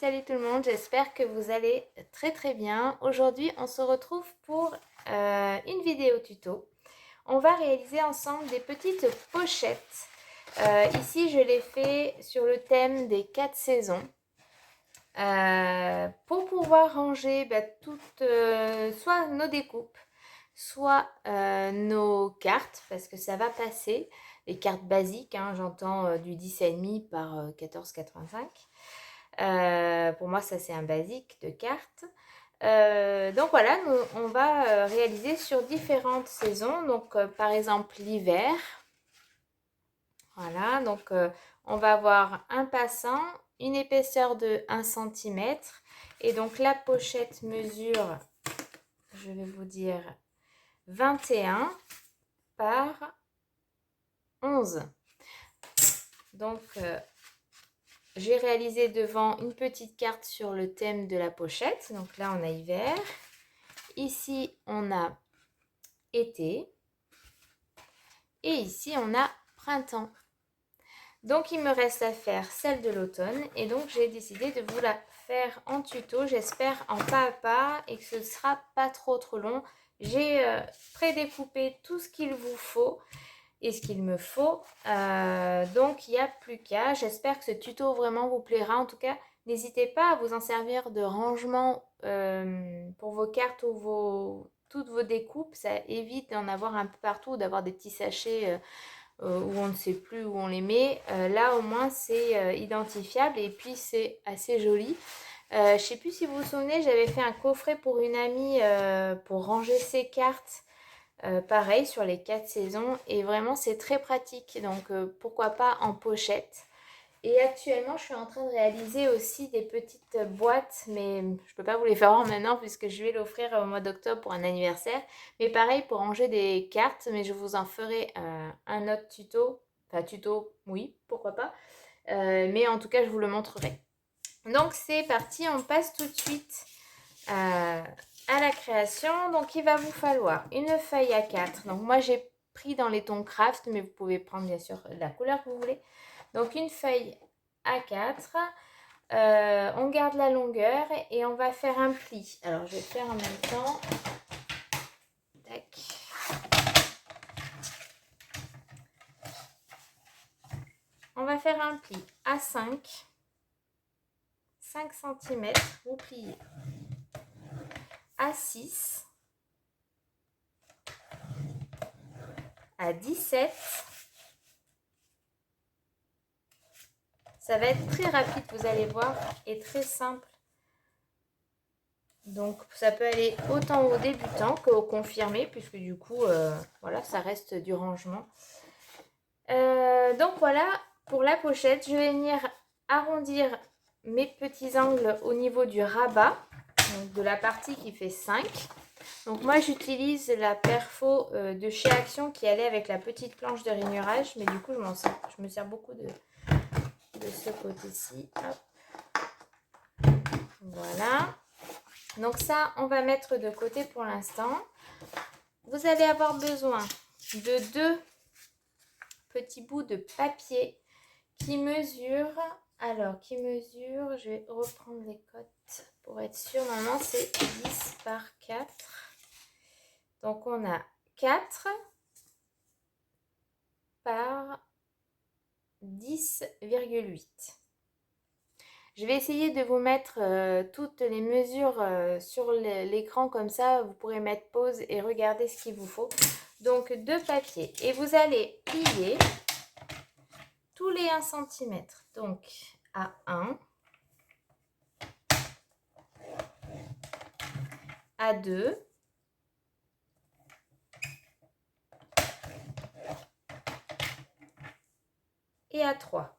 salut tout le monde, j'espère que vous allez très bien. Aujourd'hui, on se retrouve pour une vidéo tuto. On va réaliser ensemble des petites pochettes. Ici, je l'ai fait sur le thème des 4 saisons. Pour pouvoir ranger toutes, soit nos découpes, soit nos cartes, parce que ça va passer. Les cartes basiques, hein, j'entends du 10,5 par 14,85. Pour moi, ça c'est un basique de cartes. Donc voilà, on va réaliser sur différentes saisons. Donc par exemple l'hiver. Voilà, donc on va avoir un passant, une épaisseur de 1 cm. Et donc la pochette mesure, je vais vous dire, 21 par 11. Donc j'ai réalisé devant une petite carte sur le thème de la pochette. Donc là, on a hiver. Ici, on a été. Et ici, on a printemps. Donc, il me reste à faire celle de l'automne. Et donc, j'ai décidé de vous la faire en tuto. J'espère en pas à pas et que ce ne sera pas trop long. J'ai prédécoupé tout ce qu'il vous faut et ce qu'il me faut. Donc, il n'y a plus qu'à. J'espère que ce tuto vraiment vous plaira. En tout cas, n'hésitez pas à vous en servir de rangement pour vos cartes ou toutes vos découpes. Ça évite d'en avoir un peu partout, d'avoir des petits sachets où on ne sait plus où on les met. Là, au moins, c'est identifiable et puis c'est assez joli. Je ne sais plus si vous vous souvenez, j'avais fait un coffret pour une amie pour ranger ses cartes. Pareil sur les 4 saisons et vraiment c'est très pratique, donc pourquoi pas en pochette. Et actuellement je suis en train de réaliser aussi des petites boîtes, mais je peux pas vous les faire voir maintenant puisque je vais l'offrir au mois d'octobre pour un anniversaire. Mais pareil pour ranger des cartes, mais je vous en ferai un autre tuto. Enfin tuto, oui, pourquoi pas. Mais en tout cas je vous le montrerai. Donc c'est parti, on passe tout de suite à la création. Donc il va vous falloir une feuille A4. Donc moi j'ai pris dans les tons craft, mais vous pouvez prendre bien sûr la couleur que vous voulez. Donc une feuille A4. On garde la longueur et on va faire un pli. Alors je vais faire en même temps. Tac. On va faire un pli à 5 cm. Vous pliez à 6, à 17. Ça va être très rapide, vous allez voir, et très simple. Donc ça peut aller autant aux débutants qu'aux confirmés, puisque du coup, voilà, ça reste du rangement. Donc voilà, pour la pochette, je vais venir arrondir mes petits angles au niveau du rabat, donc de la partie qui fait 5. Donc moi j'utilise la perfo de chez Action qui allait avec la petite planche de rainurage, mais du coup je me sers beaucoup de ce côté-ci. Voilà. Donc ça, on va mettre de côté pour l'instant. Vous allez avoir besoin de 2 petits bouts de papier qui mesurent. Alors, je vais reprendre les cotes pour être sûr. Normalement, c'est 10 par 4. Donc, on a 4 par 10,8. Je vais essayer de vous mettre toutes les mesures sur l'écran, comme ça vous pourrez mettre pause et regarder ce qu'il vous faut. Donc 2 papiers et vous allez plier tous les 1 cm. Donc à 1, à 2, et à 3.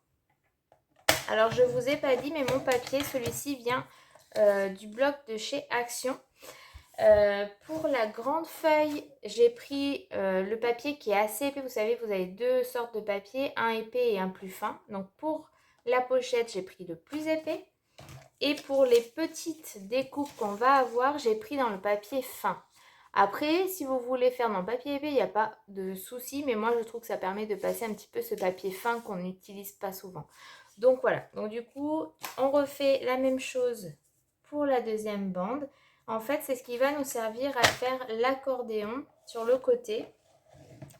Alors je ne vous ai pas dit, mais mon papier, celui-ci vient du bloc de chez Action. Pour la grande feuille, j'ai pris le papier qui est assez épais. Vous savez, vous avez 2 sortes de papier, un épais et un plus fin. Donc pour la pochette, j'ai pris le plus épais. Et pour les petites découpes qu'on va avoir, j'ai pris dans le papier fin. Après, si vous voulez faire dans le papier épais, il n'y a pas de souci. Mais moi, je trouve que ça permet de passer un petit peu ce papier fin qu'on n'utilise pas souvent. Donc voilà, donc du coup, on refait la même chose pour la deuxième bande. En fait, c'est ce qui va nous servir à faire l'accordéon sur le côté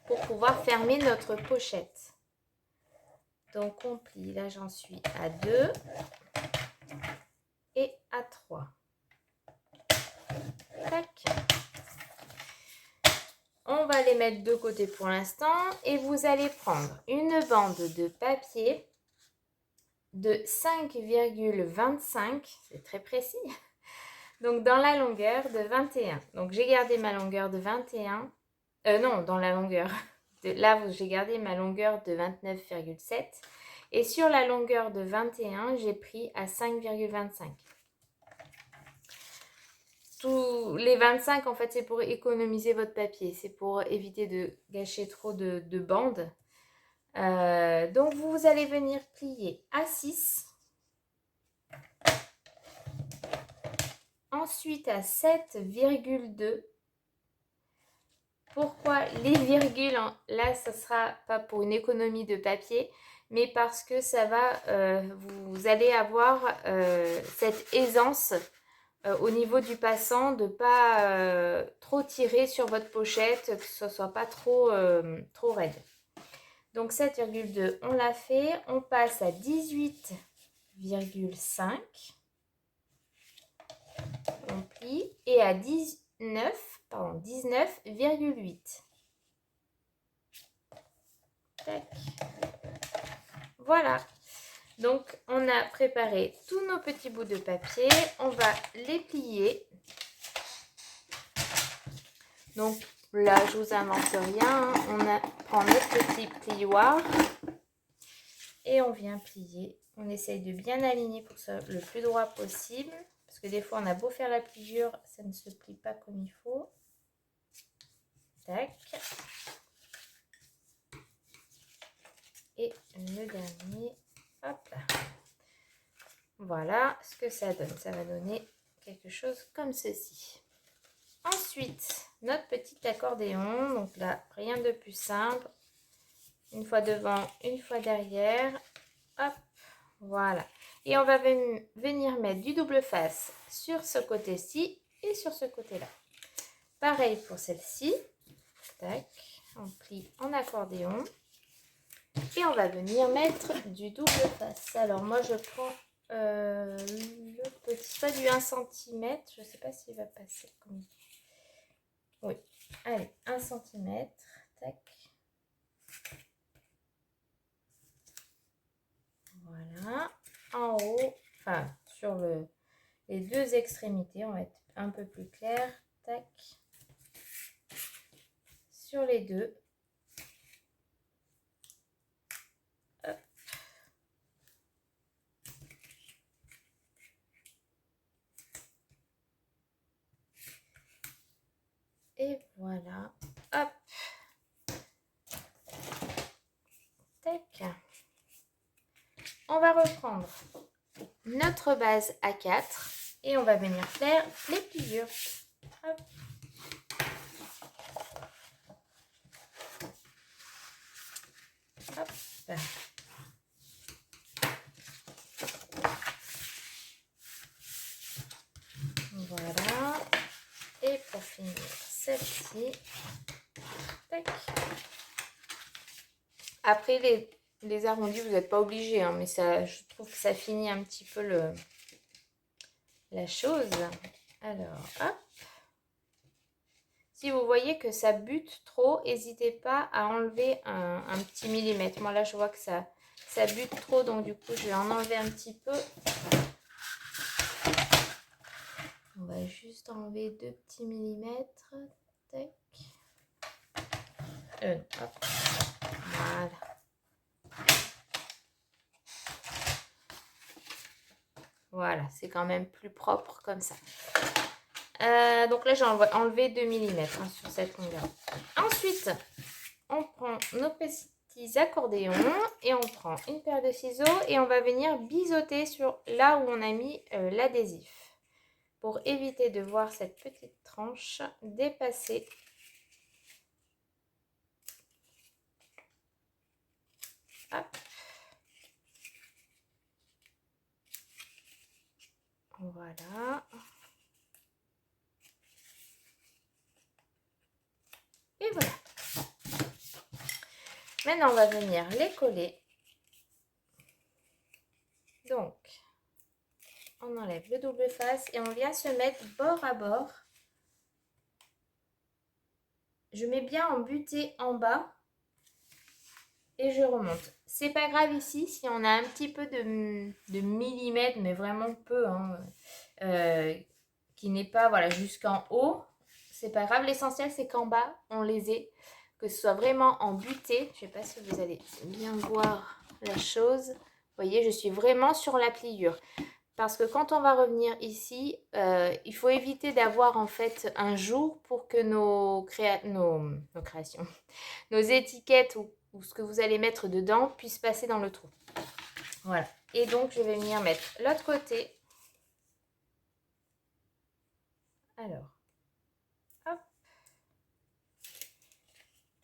pour pouvoir fermer notre pochette. Donc on plie, là j'en suis à 2 et à 3. Tac. On va les mettre de côté pour l'instant et vous allez prendre une bande de papier de 5,25, c'est très précis, donc dans la longueur de 21. Donc j'ai gardé ma longueur de 21, non, dans la longueur, là j'ai gardé ma longueur de 29,7 et sur la longueur de 21, j'ai pris à 5,25. Tous les 25, en fait, c'est pour économiser votre papier. C'est pour éviter de gâcher trop de bandes. Donc, vous allez venir plier à 6. Ensuite, à 7,2. Pourquoi les virgules? Là, ce ne sera pas pour une économie de papier, mais parce que ça va, vous allez avoir cette aisance au niveau du passant, de ne pas trop tirer sur votre pochette, que ce ne soit pas trop raide. Donc 7,2, on l'a fait. On passe à 18,5. On plie. Et à 19,8. Tac. Voilà. Donc, on a préparé tous nos petits bouts de papier. On va les plier. Donc, là, je vous invente rien. On prend notre petit plioir et on vient plier. On essaye de bien aligner pour que ce soit le plus droit possible. Parce que des fois, on a beau faire la pliure, ça ne se plie pas comme il faut. Tac. Et le dernier, hop là. Voilà ce que ça donne. Ça va donner quelque chose comme ceci. Ensuite, notre petit accordéon. Donc là, rien de plus simple. Une fois devant, une fois derrière. Hop, voilà. Et on va venir mettre du double face sur ce côté-ci et sur ce côté-là. Pareil pour celle-ci. Tac, on plie en accordéon. Et on va venir mettre du double face. Alors moi, je prends le petit, pas du 1 cm. Je ne sais pas s'il va passer comme ça. Oui, allez, 1 cm. Tac. Voilà. En haut, enfin, sur les deux extrémités, on va être un peu plus clair. Tac. Sur les deux. Hop. Et voilà. Hop. Tac. On va reprendre notre base A4 et on va venir faire les pliures. Hop. Hop. Voilà. Et pour finir celle-ci. Tac. Après les arrondis, vous n'êtes pas obligé, hein, mais ça, je trouve que ça finit un petit peu la chose. Alors, hop. Si vous voyez que ça bute trop, n'hésitez pas à enlever un petit millimètre. Moi là, je vois que ça bute trop, donc du coup, je vais en enlever un petit peu. On va juste enlever 2 petits millimètres. Tac. Hop. Voilà. Voilà, c'est quand même plus propre comme ça. Donc là, j'ai enlevé 2 mm sur cette longueur. Ensuite, on prend nos petits accordéons et on prend une paire de ciseaux et on va venir biseauter sur là où on a mis l'adhésif. Pour éviter de voir cette petite tranche dépasser. Hop. Voilà. Et voilà. Maintenant, on va venir les coller. Donc, on enlève le double face et on vient se mettre bord à bord. Je mets bien en butée en bas et je remonte. C'est pas grave ici si on a un petit peu de millimètres, mais vraiment peu, hein, qui n'est pas voilà, jusqu'en haut. C'est pas grave, l'essentiel c'est qu'en bas on les ait, que ce soit vraiment en butée. Je sais pas si vous allez bien voir la chose. Vous voyez, je suis vraiment sur la pliure. Parce que quand on va revenir ici, il faut éviter d'avoir en fait un jour pour que nos créations, nos étiquettes ou ce que vous allez mettre dedans puissent passer dans le trou. Voilà. Et donc, je vais venir mettre l'autre côté. Alors, hop.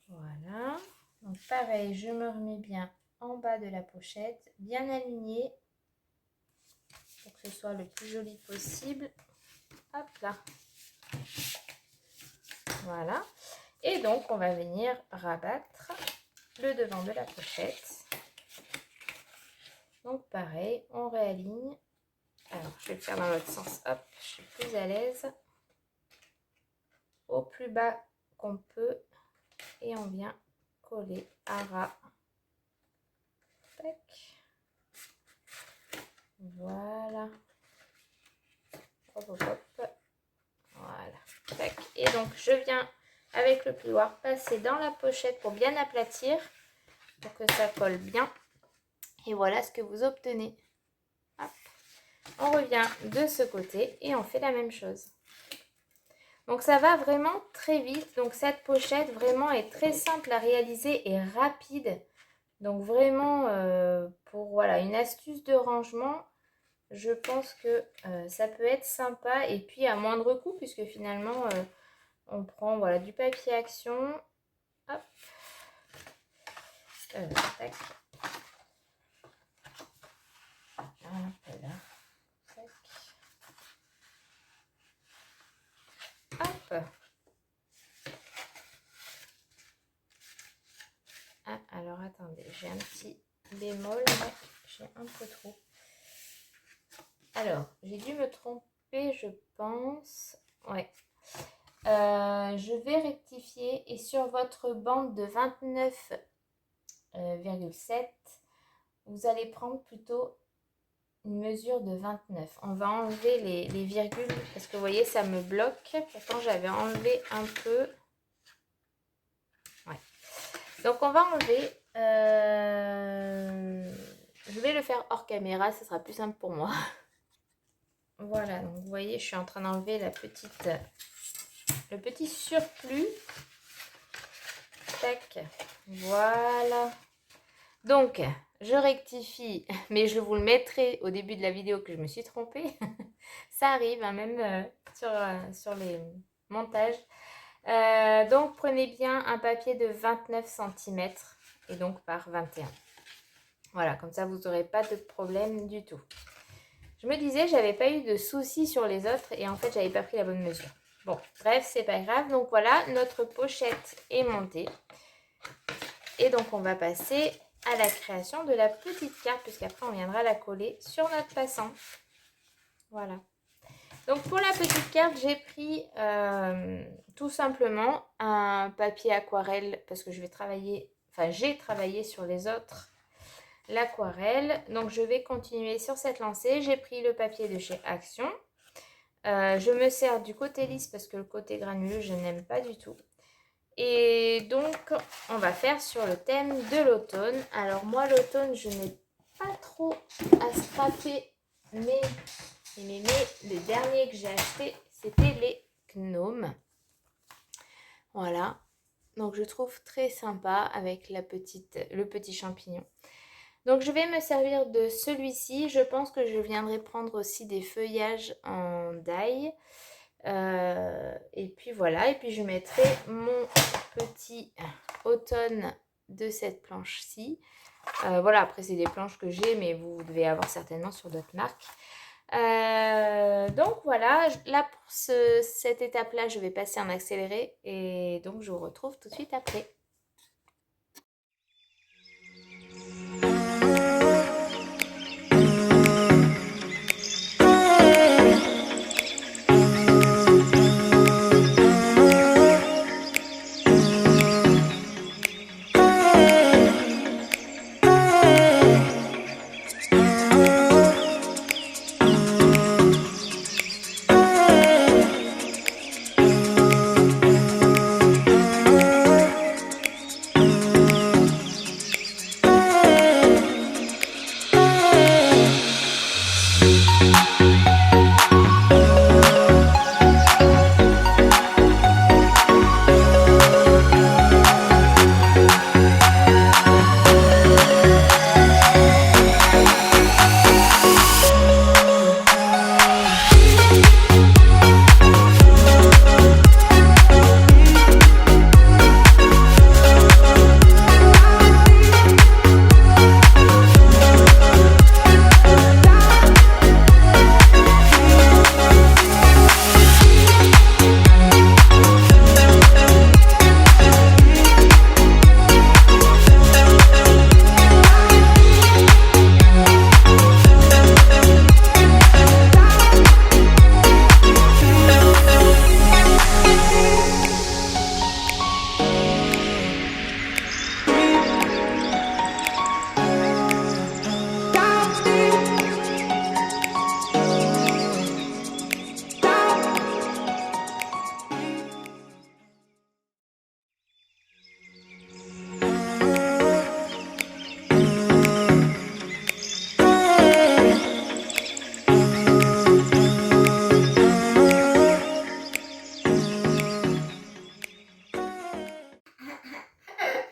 Voilà. Donc, pareil, je me remets bien en bas de la pochette, bien aligné pour que ce soit le plus joli possible. Hop là. Voilà. Et donc, on va venir rabattre le devant de la pochette. Donc, pareil, on réaligne. Alors, je vais le faire dans l'autre sens. Hop, je suis plus à l'aise. Au plus bas qu'on peut. Et on vient coller à ras. Tac. Voilà. Hop, hop, hop. Voilà. Tac. Et donc, je viens avec le plioir passer dans la pochette pour bien aplatir. Pour que ça colle bien. Et voilà ce que vous obtenez. Hop. On revient de ce côté et on fait la même chose. Donc ça va vraiment très vite. Donc cette pochette vraiment est très simple à réaliser et rapide. Donc vraiment pour voilà, une astuce de rangement, je pense que ça peut être sympa. Et puis à moindre coût puisque finalement on prend voilà, du papier action. Hop. Tac. Voilà. Tac. Hop. Ah, alors attendez, j'ai un petit bémol, mais j'ai un peu trop. Alors, j'ai dû me tromper, je pense. Ouais. Je vais rectifier et sur votre bande de 29,7, vous allez prendre plutôt une mesure de 29. On va enlever les virgules parce que vous voyez, ça me bloque. Pourtant, j'avais enlevé un peu. Ouais. Donc, on va enlever. Je vais le faire hors caméra, ce sera plus simple pour moi. Voilà, donc vous voyez, je suis en train d'enlever le petit surplus. Tac, voilà. Donc, je rectifie, mais je vous le mettrai au début de la vidéo que je me suis trompée. Ça arrive, hein, même sur les montages. Donc, prenez bien un papier de 29 cm et donc par 21. Voilà, comme ça, vous n'aurez pas de problème du tout. Je me disais, j'avais pas eu de soucis sur les autres et en fait, j'avais pas pris la bonne mesure. Bon, bref, c'est pas grave. Donc voilà, notre pochette est montée. Et donc, on va passer à la création de la petite carte puisqu'après, on viendra la coller sur notre passant. Voilà. Donc, pour la petite carte, j'ai pris tout simplement un papier aquarelle parce que je vais travailler, enfin, j'ai travaillé sur les autres l'aquarelle. Donc, je vais continuer sur cette lancée. J'ai pris le papier de chez Action. Je me sers du côté lisse parce que le côté granuleux, je n'aime pas du tout. Et donc, on va faire sur le thème de l'automne. Alors, moi, l'automne, je n'ai pas trop à scraper, mais les derniers que j'ai achetés, c'était les gnomes. Voilà. Donc, je trouve très sympa avec le petit champignon. Donc, je vais me servir de celui-ci. Je pense que je viendrai prendre aussi des feuillages en die. Et puis voilà. Et puis, je mettrai mon petit automne de cette planche-ci. Voilà, après, c'est des planches que j'ai, mais vous devez avoir certainement sur d'autres marques. Donc voilà, là pour cette étape-là, je vais passer en accéléré et donc je vous retrouve tout de suite après.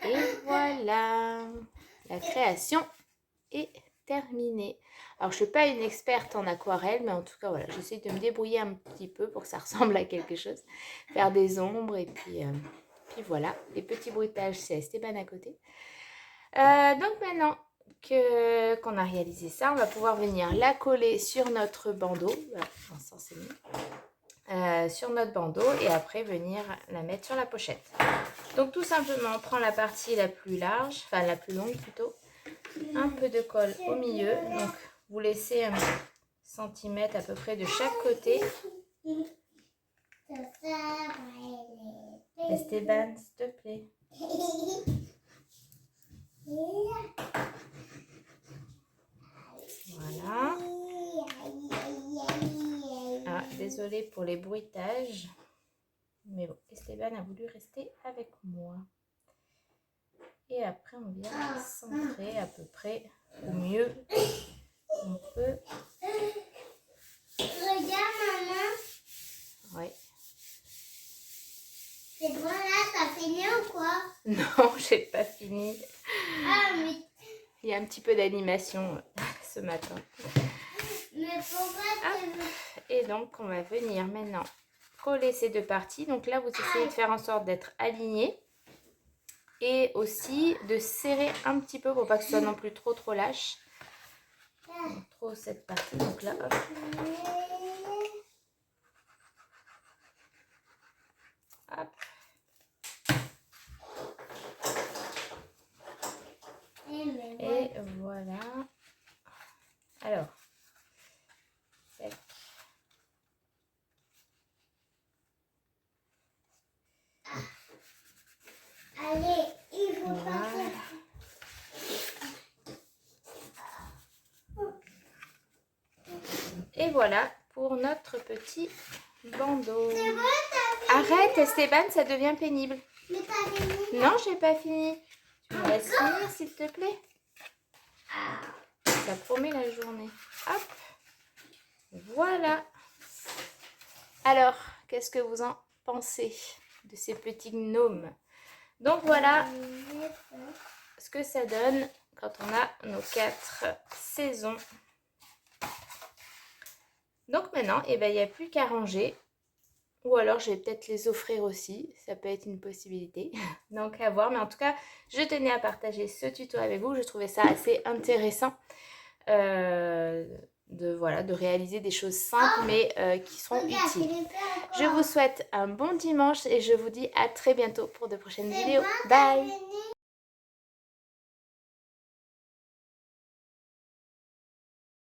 Et voilà, la création est terminée. Alors, je ne suis pas une experte en aquarelle, mais en tout cas, voilà, j'essaie de me débrouiller un petit peu pour que ça ressemble à quelque chose. Faire des ombres et puis voilà. Les petits bruitages, c'est Esteban à côté. Donc maintenant qu'on a réalisé ça, on va pouvoir venir la coller sur notre bandeau. Voilà, ça c'est mieux. Sur notre bandeau et après venir la mettre sur la pochette. Donc tout simplement, on prend la partie la plus large, enfin la plus longue plutôt, un peu de colle au milieu, donc vous laissez 1 centimètre à peu près de chaque côté. Esteban, s'il te plaît. Voilà. Ah, désolée pour les bruitages. Mais bon, Esteban a voulu rester avec moi. Et après, on vient centrer à peu près au mieux on peut. Regarde, maman. Oui. C'est bon, là, t'as fini ou quoi? Non, j'ai pas fini. Ah, mais... Il y a un petit peu d'animation ce matin. Mais pourquoi tu veux... Et donc, on va venir maintenant coller ces deux parties. Donc là, vous essayez de faire en sorte d'être aligné. Et aussi de serrer un petit peu pour pas que ce soit non plus trop lâche. Donc, trop cette partie. Donc là, hop. Hop. Et voilà. Alors. Tac. Allez, il faut Voilà. pas faire... Et voilà pour notre petit bandeau. C'est bon, t'as fini? Arrête Esteban, ça devient pénible. Mais t'as fini? Non, j'ai pas fini. Tu me laisses finir s'il te plaît. Ça promet la journée. Hop. Voilà. Alors, qu'est-ce que vous en pensez de ces petits gnomes? Donc voilà ce que ça donne quand on a nos 4 saisons. Donc maintenant, eh ben, il n'y a plus qu'à ranger. Ou alors, je vais peut-être les offrir aussi. Ça peut être une possibilité. Donc, à voir. Mais en tout cas, je tenais à partager ce tuto avec vous. Je trouvais ça assez intéressant. de réaliser des choses simples mais qui seront Regarde, je utiles. l'ai fait Je encore. vous souhaite un bon dimanche et je vous dis à très bientôt pour de prochaines C'est vidéos. bon, Bye! t'as fini?